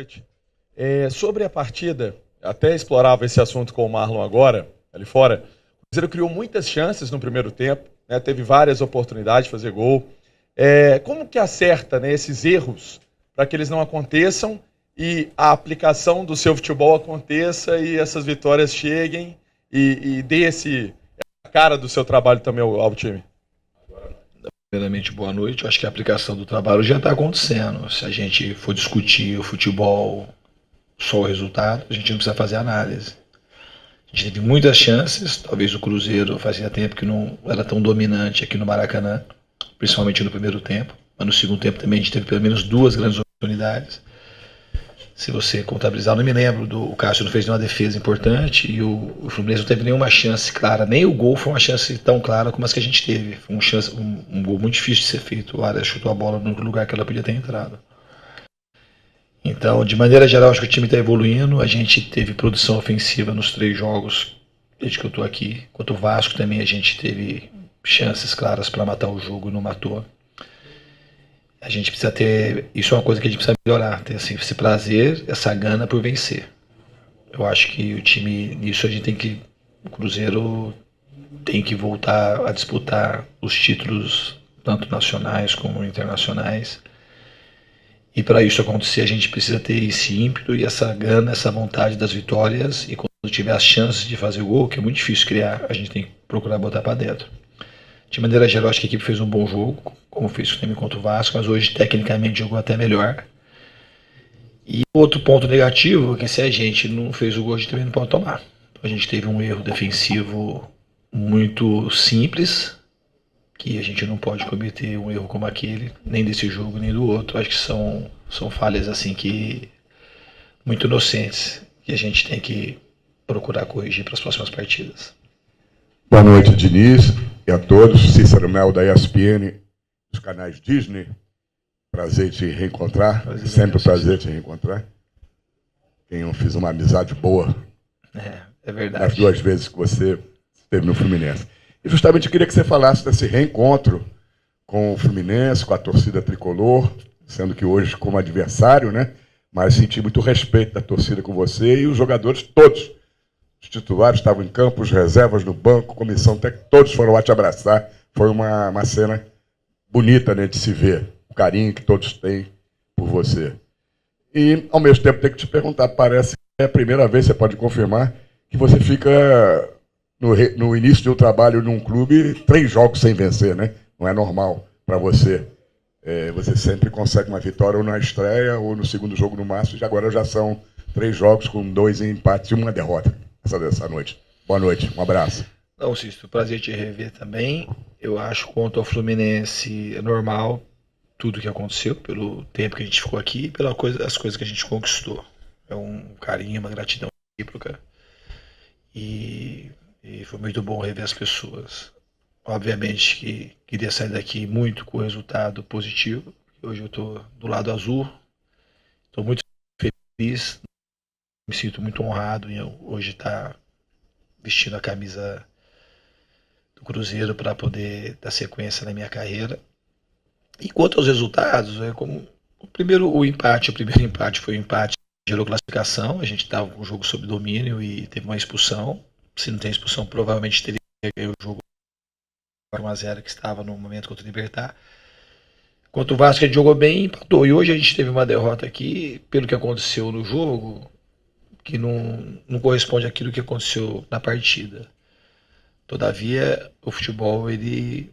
noite. Sobre a partida, até explorava esse assunto com o Marlon agora, ali fora. O Cruzeiro criou muitas chances no primeiro tempo, né, teve várias oportunidades de fazer gol. Como que acerta, né, esses erros para que eles não aconteçam e a aplicação do seu futebol aconteça e essas vitórias cheguem e dê essa cara do seu trabalho também ao time? Primeiramente, boa noite. Eu acho que a aplicação do trabalho já está acontecendo. Se a gente for discutir o futebol, só o resultado, a gente não precisa fazer análise. A gente teve muitas chances, talvez o Cruzeiro fazia tempo que não era tão dominante aqui no Maracanã, principalmente no primeiro tempo, mas no segundo tempo também a gente teve pelo menos 2 grandes oportunidades. Se você contabilizar, não me lembro, o Cássio não fez nenhuma defesa importante e o Fluminense não teve nenhuma chance clara, nem o gol foi uma chance tão clara como as que a gente teve. Foi um gol muito difícil de ser feito, o Arias chutou a bola no lugar que ela podia ter entrado. Então, de maneira geral, acho que o time está evoluindo, a gente teve produção ofensiva nos 3 jogos desde que eu estou aqui. Quanto o Vasco também a gente teve chances claras para matar o jogo e não matou. A gente precisa ter, isso é uma coisa que a gente precisa melhorar, ter assim, esse prazer, essa gana por vencer. Eu acho que o time, nisso a gente tem que, o Cruzeiro tem que voltar a disputar os títulos, tanto nacionais como internacionais. E para isso acontecer, a gente precisa ter esse ímpeto e essa gana, essa vontade das vitórias. E quando tiver as chances de fazer o gol, que é muito difícil criar, a gente tem que procurar botar para dentro. De maneira geral, acho que a equipe fez um bom jogo, como fez o time contra o Vasco, mas hoje tecnicamente jogou até melhor. E outro ponto negativo é que se a gente não fez o gol, a gente também não pode tomar. A gente teve um erro defensivo muito simples, que a gente não pode cometer um erro como aquele, nem desse jogo, nem do outro. Acho que são falhas assim que muito inocentes, que a gente tem que procurar corrigir para as próximas partidas. Boa noite, Diniz, e a todos. Cícero Mel, da ESPN, dos canais Disney. Prazer te reencontrar. Sempre um prazer te reencontrar. Eu fiz uma amizade boa. É verdade. Nas 2 vezes que você esteve no Fluminense. E justamente eu queria que você falasse desse reencontro com o Fluminense, com a torcida tricolor, sendo que hoje como adversário, né? Mas senti muito respeito da torcida com você e os jogadores todos. Os titulares estavam em campo, os reservas no banco, comissão técnica, todos foram lá te abraçar. Foi uma cena bonita, né, de se ver, o carinho que todos têm por você. E, ao mesmo tempo, tenho que te perguntar, parece que é a primeira vez, você pode confirmar, que você fica no início de um trabalho num clube 3 jogos sem vencer, né? Não é normal para você. Você sempre consegue uma vitória ou na estreia ou no segundo jogo no máximo, e agora já são 3 jogos com 2 empates e 1 derrota. Essa noite. Boa noite, um abraço. Não, Cícero, prazer te rever também. Eu acho que quanto ao Fluminense é normal tudo que aconteceu, pelo tempo que a gente ficou aqui e pelas coisas que a gente conquistou. É um carinho, uma gratidão recíproca. E foi muito bom rever as pessoas. Obviamente que queria sair daqui muito com o resultado positivo. Hoje eu estou do lado azul. Estou muito feliz. Me sinto muito honrado em hoje estar vestindo a camisa do Cruzeiro para poder dar sequência na minha carreira. E quanto aos resultados, o primeiro empate foi um empate que gerou classificação. A gente estava com o jogo sob domínio e teve uma expulsão. Se não tem expulsão, provavelmente teria ganho o jogo 1-0 que estava no momento contra o Libertad. Quanto o Vasco, a gente jogou bem e empatou. E hoje a gente teve uma derrota aqui, pelo que aconteceu no jogo, que não corresponde àquilo que aconteceu na partida. Todavia, o futebol ele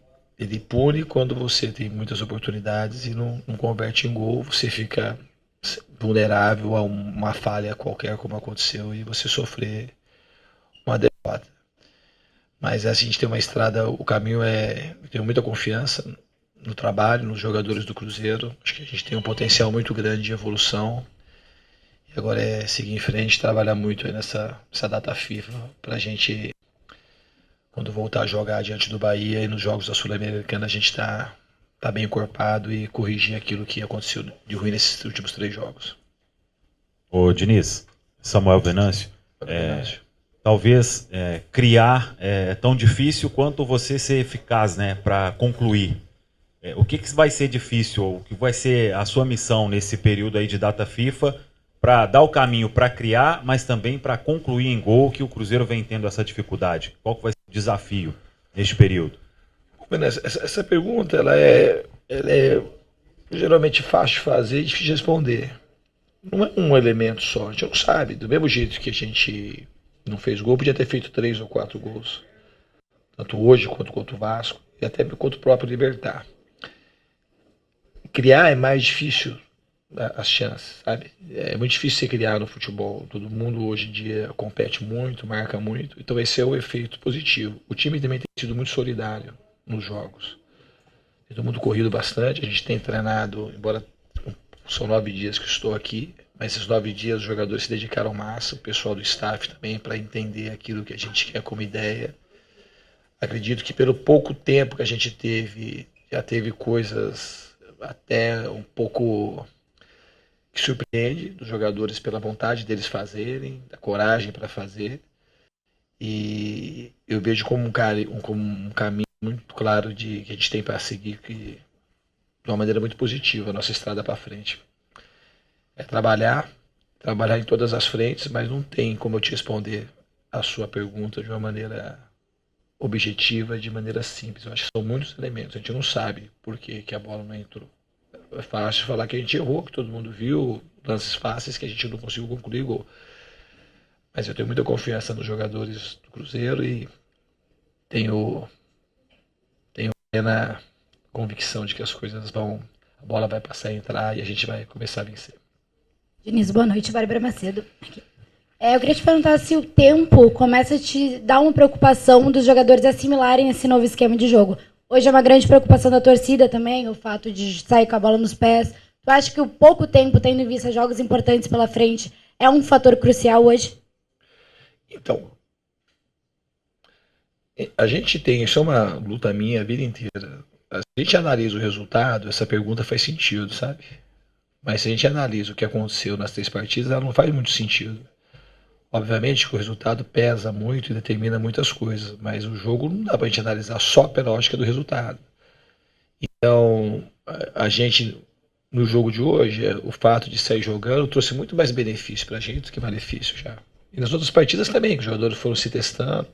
pune quando você tem muitas oportunidades e não converte em gol, você fica vulnerável a uma falha qualquer como aconteceu e você sofrer uma derrota. Mas a gente tem uma estrada, o caminho eu tenho muita confiança no trabalho, nos jogadores do Cruzeiro. Acho que a gente tem um potencial muito grande de evolução. Agora é seguir em frente, trabalhar muito aí nessa data FIFA para a gente, quando voltar a jogar diante do Bahia e nos jogos da Sul-Americana, a gente tá bem encorpado e corrigir aquilo que aconteceu de ruim nesses últimos 3 jogos. Ô Diniz, Samuel Venâncio, talvez criar é tão difícil quanto você ser eficaz, né, para concluir. O que vai ser difícil, o que vai ser a sua missão nesse período aí de data FIFA para dar o caminho para criar, mas também para concluir em gol, que o Cruzeiro vem tendo essa dificuldade? Qual que vai ser o desafio neste período? Essa pergunta ela é geralmente fácil de fazer e difícil de responder. Não é um elemento só, a gente não sabe. Do mesmo jeito que a gente não fez gol, podia ter feito 3 ou 4 gols. Tanto hoje quanto contra o Vasco e até contra o próprio Libertad. Criar é mais difícil, as chances, sabe? É muito difícil você criar no futebol. Todo mundo hoje em dia compete muito, marca muito. Então esse é o efeito positivo. O time também tem sido muito solidário nos jogos. Tem todo mundo corrido bastante. A gente tem treinado, embora são 9 dias que estou aqui, mas esses 9 dias os jogadores se dedicaram massa, o pessoal do staff também, para entender aquilo que a gente quer como ideia. Acredito que pelo pouco tempo que a gente teve, já teve coisas até um pouco que surpreende dos jogadores pela vontade deles fazerem, da coragem para fazer. E eu vejo como um caminho muito claro que a gente tem para seguir, de uma maneira muito positiva, a nossa estrada para frente. É trabalhar em todas as frentes, mas não tem como eu te responder a sua pergunta de uma maneira objetiva, de maneira simples. Eu acho que são muitos elementos, a gente não sabe por que a bola não entrou. É fácil falar que a gente errou, que todo mundo viu, lances fáceis que a gente não conseguiu concluir gol. Mas eu tenho muita confiança nos jogadores do Cruzeiro e tenho plena convicção de que as coisas a bola vai passar a entrar e a gente vai começar a vencer. Diniz, boa noite, Bárbara Macedo. Eu queria te perguntar se o tempo começa a te dar uma preocupação dos jogadores assimilarem esse novo esquema de jogo. Hoje é uma grande preocupação da torcida também, o fato de sair com a bola nos pés. Tu acha que o pouco tempo, tendo em vista jogos importantes pela frente, é um fator crucial hoje? Então, a gente tem, isso é uma luta minha a vida inteira. Se a gente analisa o resultado, essa pergunta faz sentido, sabe? Mas se a gente analisa o que aconteceu nas 3 partidas, ela não faz muito sentido. Obviamente que o resultado pesa muito e determina muitas coisas, mas o jogo não dá pra gente analisar só pela ótica do resultado. Então, a gente, no jogo de hoje, o fato de sair jogando trouxe muito mais benefício pra gente do que malefício já. E nas outras partidas também, que os jogadores foram se testando.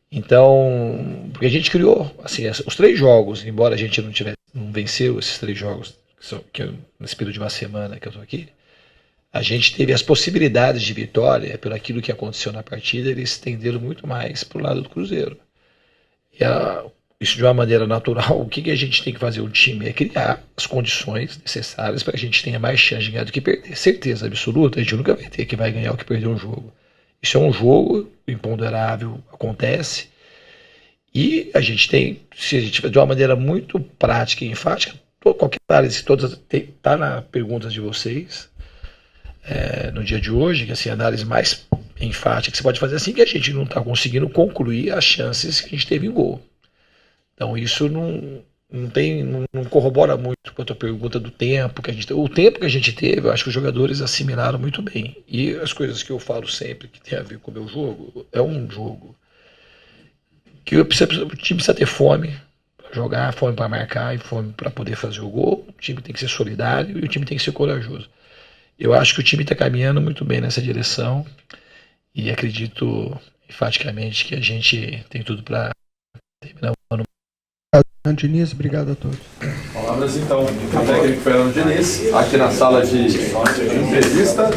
Então, porque a gente criou, assim, os 3 jogos, embora a gente não venceu esses 3 jogos, nesse período de uma semana que eu tô aqui, a gente teve as possibilidades de vitória, pelo aquilo que aconteceu na partida, eles estenderam muito mais para o lado do Cruzeiro. E isso de uma maneira natural, o que a gente tem que fazer? O time é criar as condições necessárias para que a gente tenha mais chance de ganhar do que perder. Certeza absoluta, a gente nunca vai ter que vai ganhar o que perder um jogo. Isso é um jogo, imponderável, acontece. E a gente tem, se a gente de uma maneira muito prática e enfática, qualquer análise, todas está na perguntas de vocês, no dia de hoje, que assim, a análise mais enfática que você pode fazer assim, que a gente não está conseguindo concluir as chances que a gente teve em gol. Então isso não corrobora muito com a tua pergunta do tempo que a gente teve. O tempo que a gente teve, eu acho que os jogadores assimilaram muito bem. E as coisas que eu falo sempre que tem a ver com o meu jogo, é um jogo que o time precisa ter fome para jogar, fome para marcar e fome para poder fazer o gol. O time tem que ser solidário e o time tem que ser corajoso. Eu acho que o time está caminhando muito bem nessa direção e acredito enfaticamente que a gente tem tudo para terminar o ano. Diniz, obrigado a todos. Palavras então do técnico Fernando Diniz, aqui na sala de entrevista.